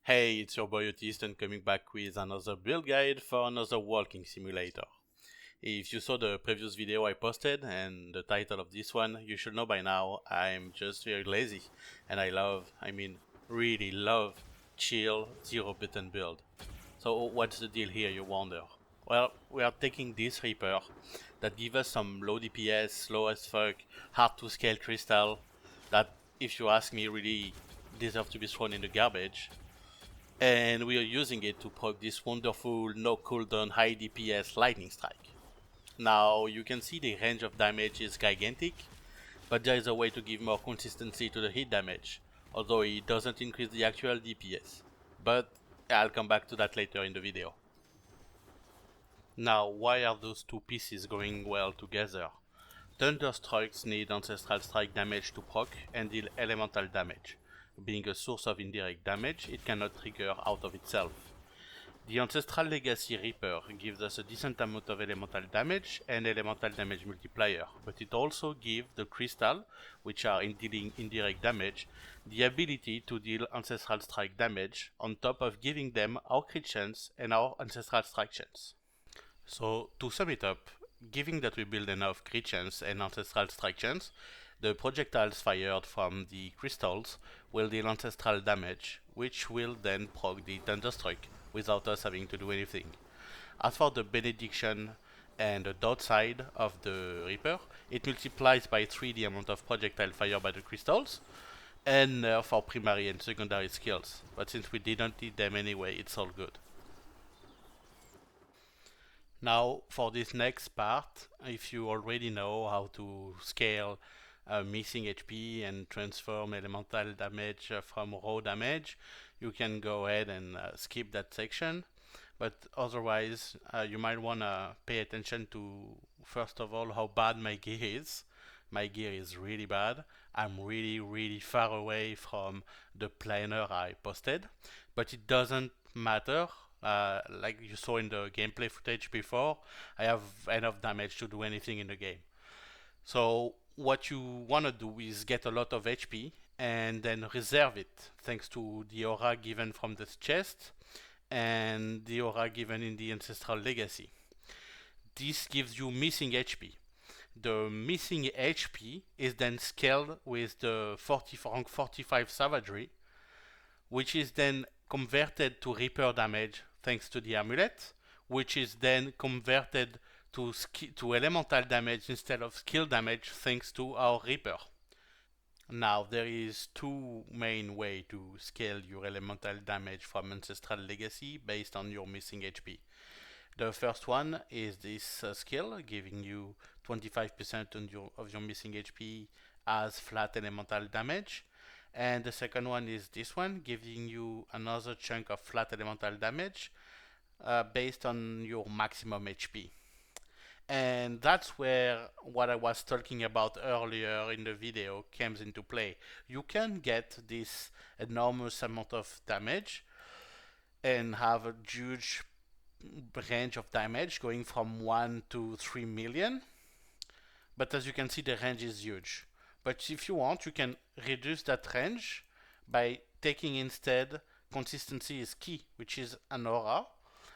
Hey, it's your boy Autist and coming back with another build guide for another walking simulator. If you saw the previous video I posted and the title of this one, you should know by now I'm just very lazy and really love chill zero button build. So what's the deal here, you wonder? Well, we are taking this Reaper that gives us some low DPS, slow as fuck, hard to scale crystal that, if you ask me, really deserve to be thrown in the garbage, and we are using it to proc this wonderful no cooldown high DPS lightning strike. Now you can see the range of damage is gigantic, but there is a way to give more consistency to the hit damage, although it doesn't increase the actual DPS. But I'll come back to that later in the video. Now, why are those two pieces going well together? Thunderstrikes need Ancestral Strike damage to proc and deal elemental damage. Being a source of indirect damage, it cannot trigger out of itself. The Ancestral Legacy Reaper gives us a decent amount of elemental damage and elemental damage multiplier, but it also gives the crystal, which are in dealing indirect damage, the ability to deal Ancestral Strike damage on top of giving them our crit chance and our Ancestral Strike chance. So to sum it up, given that we build enough crit chance and Ancestral Strike chance, the projectiles fired from the crystals will deal ancestral damage, which will then proc the Thunderstrike without us having to do anything. As for the benediction and the dot side of the Reaper, it multiplies by 3 the amount of projectile fired by the crystals, and nerf for primary and secondary skills, but since we didn't need them anyway, it's all good. Now for this next part, if you already know how to scale missing HP and transform elemental damage from raw damage, you can go ahead and skip that section. But otherwise, you might want to pay attention to, first of all, how bad my gear is. My gear is really bad. I'm really far away from the planer I posted, but it doesn't matter. Like you saw in the gameplay footage before, I have enough damage to do anything in the game. So what you want to do is get a lot of HP and then reserve it thanks to the aura given from this chest and the aura given in the Ancestral Legacy. This gives you missing HP. The missing HP is then scaled with the rank 45 Savagery, which is then converted to Reaper damage thanks to the amulet, which is then converted to elemental damage instead of skill damage thanks to our Reaper. Now there is two main ways to scale your elemental damage from Ancestral Legacy based on your missing HP. The first one is this skill, giving you 25% of your missing HP as flat elemental damage. And the second one is this one, giving you another chunk of flat elemental damage based on your maximum HP. And that's where what I was talking about earlier in the video comes into play. You can get this enormous amount of damage and have a huge range of damage going from 1 to 3 million. But as you can see, the range is huge. But if you want, you can reduce that range by taking instead consistency is key, which is an aura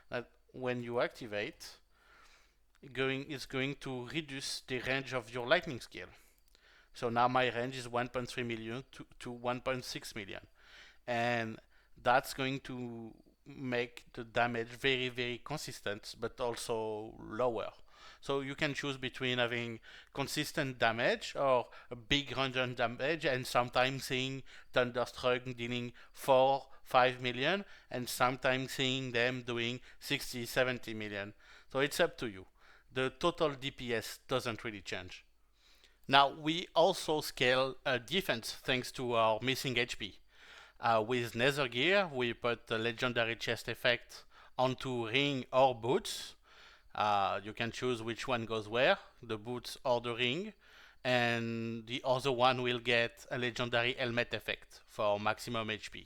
that when you activate, it's going to reduce the range of your lightning skill. So now my range is 1.3 million to 1.6 million. And that's going to make the damage very consistent, but also lower. So you can choose between having consistent damage or a big range on damage and sometimes seeing Thunderstruck dealing 4-5 million and sometimes seeing them doing 60-70 million. So it's up to you. The total DPS doesn't really change. Now we also scale defense thanks to our missing HP. With nether gear, we put the legendary chest effect onto ring or boots. You can choose which one goes where, the boots or the ring, and the other one will get a legendary helmet effect for maximum HP.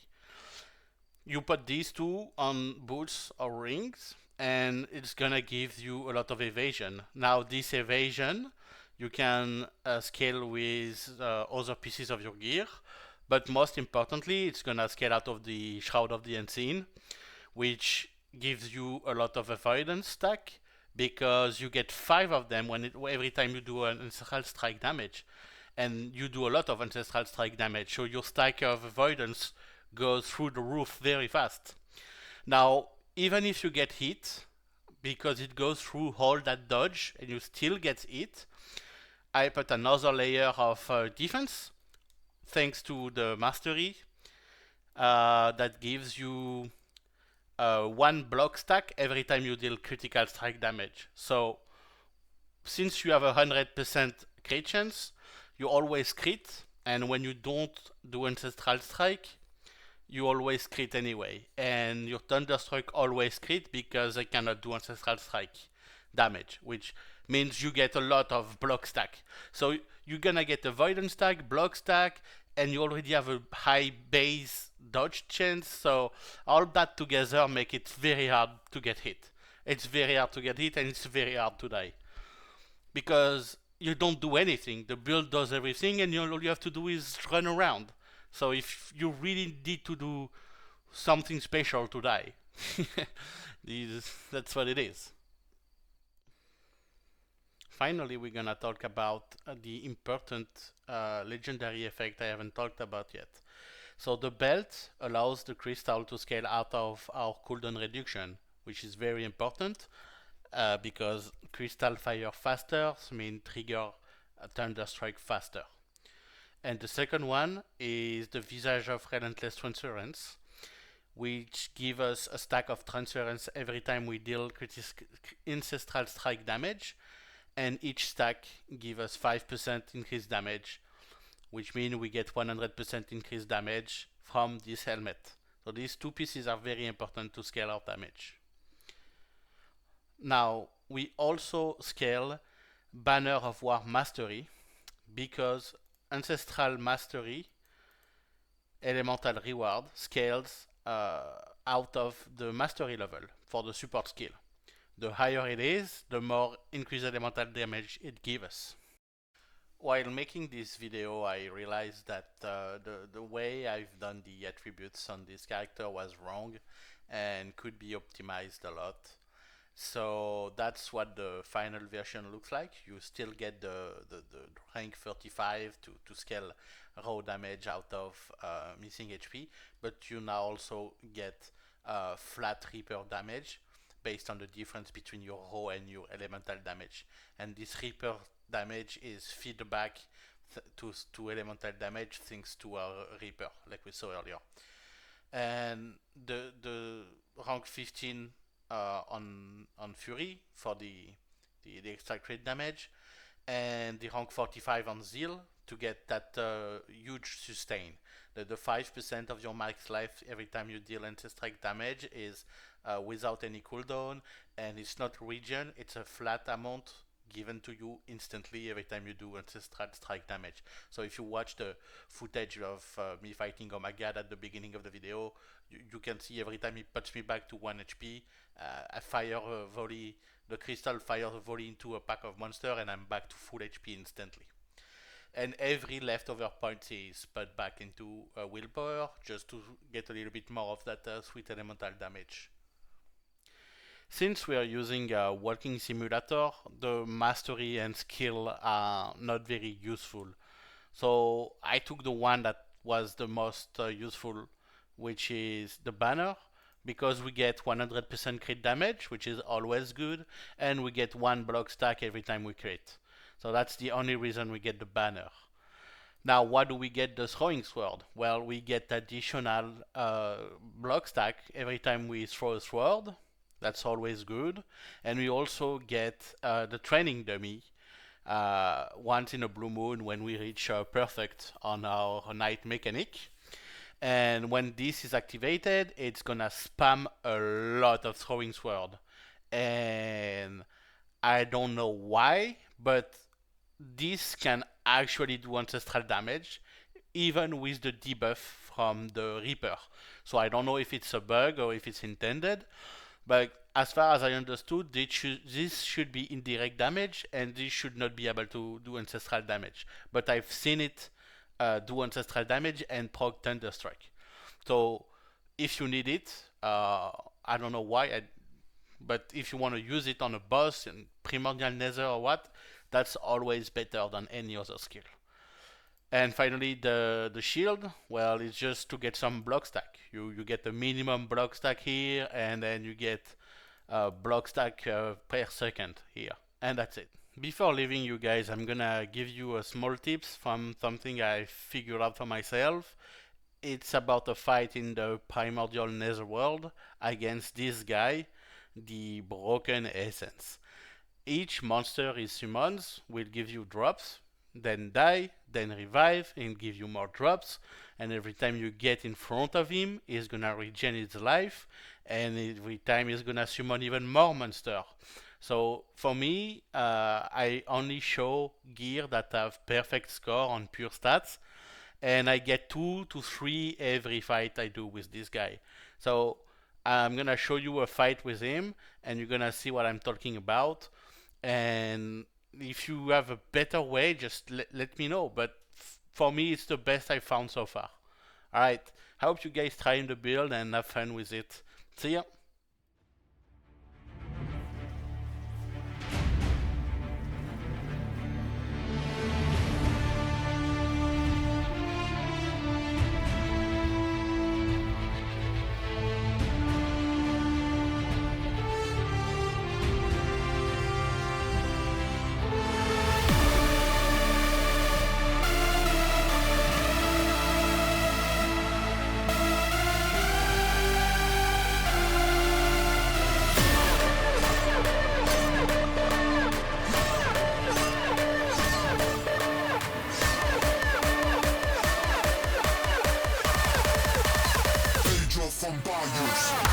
You put these two on boots or rings, and it's gonna give you a lot of evasion. Now this evasion you can scale with other pieces of your gear, But most importantly, it's gonna scale out of the Shroud of the Unseen, which gives you a lot of avoidance stack because you get 5 of them every time you do an ancestral strike damage, and you do a lot of ancestral strike damage, so your stack of avoidance goes through the roof very fast. Now, even if you get hit, because it goes through all that dodge and you still get hit, I put another layer of defense thanks to the mastery that gives you 1 block stack every time you deal critical strike damage. So since you have 100% crit chance, you always crit, and when you don't do ancestral strike, you always crit anyway. And your Thunderstruck always crit because they cannot do ancestral strike damage, which means you get a lot of block stack. So you're gonna get avoidance stack, block stack, and you already have a high base dodge chance. So all that together make it very hard to get hit. It's very hard to get hit, and it's very hard to die because you don't do anything. The build does everything, and all you have to do is run around. So if you really need to do something special to die, that's what it is. Finally, we're gonna talk about the important legendary effect I haven't talked about yet. So the belt allows the crystal to scale out of our cooldown reduction, which is very important because crystal fire faster mean trigger a thunder strike faster. And the second one is the Visage of Relentless Transference, which give us a stack of transference every time we deal ancestral strike damage, and each stack give us 5% increased damage, which means we get 100% increased damage from this helmet. So these 2 pieces are very important to scale our damage. Now, we also scale Banner of War Mastery because Ancestral Mastery Elemental Reward scales out of the Mastery level for the support skill. The higher it is, the more increased elemental damage it gives us. While making this video, I realized that the way I've done the attributes on this character was wrong and could be optimized a lot. So that's what the final version looks like. You still get the rank 35 to scale raw damage out of missing HP, but you now also get flat Reaper damage based on the difference between your raw and your elemental damage. And this Reaper damage is feedback to elemental damage thanks to our Reaper, like we saw earlier. And the rank 15 on Fury for the extra crit damage, and the rank 45 on Zeal to get that huge sustain. The 5% of your max life every time you deal anti-strike damage is without any cooldown, and it's not regen, it's a flat amount given to you instantly every time you do ancestral strike damage. So if you watch the footage of me fighting Omagad at the beginning of the video, you can see every time he puts me back to 1 HP, I fire a volley, the crystal fires a volley into a pack of monsters, and I'm back to full HP instantly. And every leftover point is put back into willpower just to get a little bit more of that sweet elemental damage. Since we are using a walking simulator, the mastery and skill are not very useful. So I took the one that was the most useful, which is the banner, because we get 100% crit damage, which is always good, and we get 1 block stack every time we crit. So that's the only reason we get the banner. Now, what do we get the throwing sword? Well, we get additional block stack every time we throw a sword. That's always good. And we also get the training dummy once in a blue moon when we reach perfect on our knight mechanic. And when this is activated, it's gonna spam a lot of throwing sword. And I don't know why, but this can actually do ancestral damage even with the debuff from the Reaper. So I don't know if it's a bug or if it's intended, but as far as I understood, this should be indirect damage and this should not be able to do ancestral damage. But I've seen it do ancestral damage and proc Thunderstrike. So if you need it, I don't know why, but if you want to use it on a boss in Primordial Nether or what, that's always better than any other skill. And finally, the shield, well, it's just to get some block stack. You get the minimum block stack here, and then you get block stack per second here, and that's it. Before leaving you guys, I'm gonna give you a small tips from something I figured out for myself. It's about a fight in the Primordial Netherworld against this guy, the Broken Essence. Each monster he summons will give you drops, then die, then revive, and give you more drops. And every time you get in front of him, he's gonna regen his life, and every time he's gonna summon even more monster. So for me, I only show gear that have perfect score on pure stats, and I get 2 to 3 every fight I do with this guy. So I'm gonna show you a fight with him, and you're gonna see what I'm talking about. And if you have a better way, just let me know. But for me, it's the best I found so far. Alright, I hope you guys try the build and have fun with it. See ya! From Bayous.